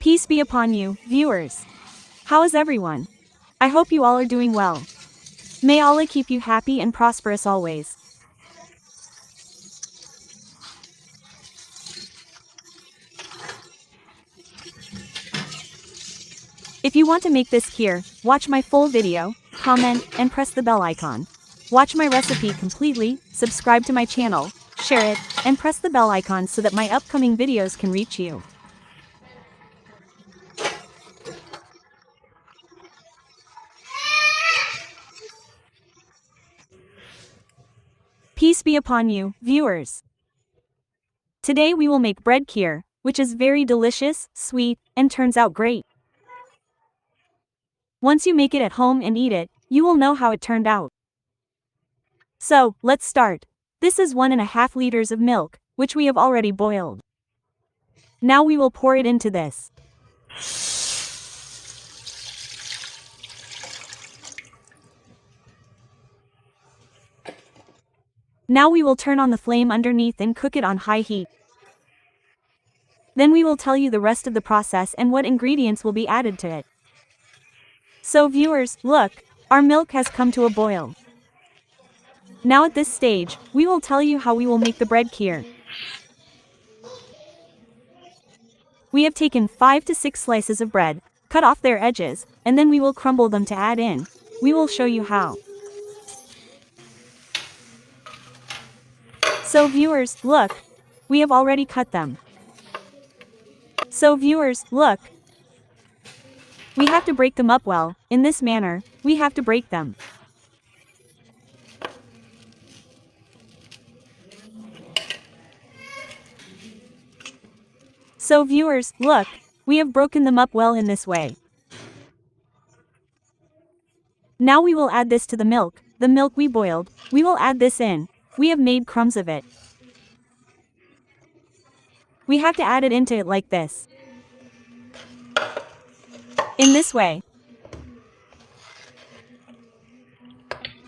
Peace be upon you, viewers. How is everyone? I hope you all are doing well. May Allah keep you happy and prosperous always. If you want to make this kheer, watch my full video, comment, and press the bell icon. Watch my recipe completely, subscribe to my channel, share it, and press the bell icon so that my upcoming videos can reach you. Peace be upon you, viewers. Today we will make bread kheer, which is very delicious, sweet, and turns out great. Once you make it at home and eat it, you will know how it turned out. So, let's start. This is 1.5 liters of milk, which we have already boiled. Now we will pour it into this. Now we will turn on the flame underneath and cook it on high heat. Then we will tell you the rest of the process and what ingredients will be added to it. So viewers, look, our milk has come to a boil. Now at this stage, we will tell you how we will make the bread kheer. We have taken 5 to 6 slices of bread, cut off their edges, and then we will crumble them to add in. We will show you how. So viewers, look, we have already cut them. So viewers, look, we have to break them up well. In this manner, we have to break them. So viewers, look, we have broken them up well in this way. Now we will add this to the milk we boiled. We will add this in. We have made crumbs of it. We have to add it into it like this. In this way.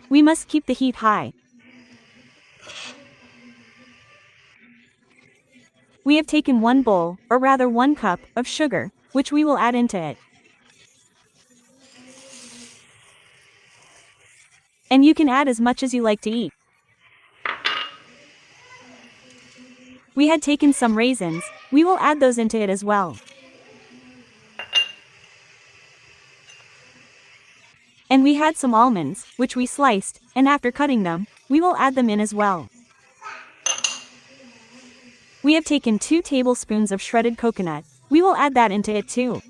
We must keep the heat high. We have taken 1 bowl, or rather 1 cup, of sugar, which we will add into it. And you can add as much as you like to eat. We had taken some raisins, we will add those into it as well. And we had some almonds, which we sliced, and after cutting them, we will add them in as well. We have taken 2 tablespoons of shredded coconut, we will add that into it too.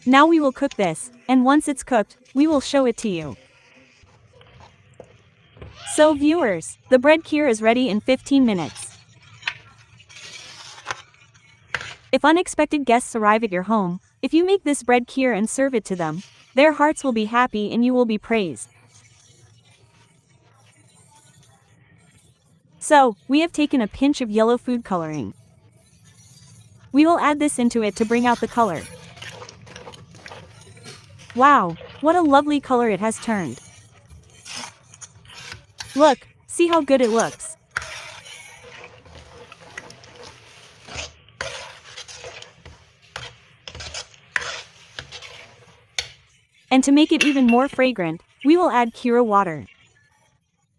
Now we will cook this, and once it's cooked, we will show it to you. So viewers, the bread kheer is ready in 15 minutes. If unexpected guests arrive at your home, if you make this bread kheer and serve it to them, their hearts will be happy and you will be praised. So, we have taken a pinch of yellow food coloring. We will add this into it to bring out the color. Wow, what a lovely color it has turned. Look, see how good it looks. And to make it even more fragrant, we will add kheer water.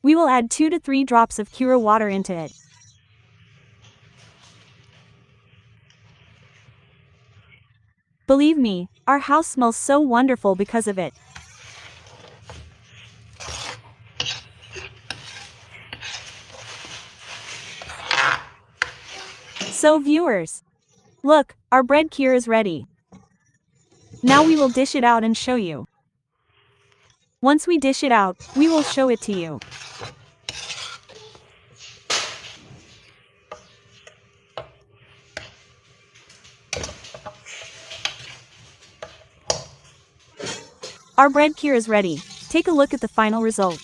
We will add 2 to 3 drops of kheer water into it. Believe me, our house smells so wonderful because of it. So viewers, look, our bread kheer is ready. Now we will dish it out and show you. Once we dish it out, we will show it to you. Our bread kheer is ready. Take a look at the final result.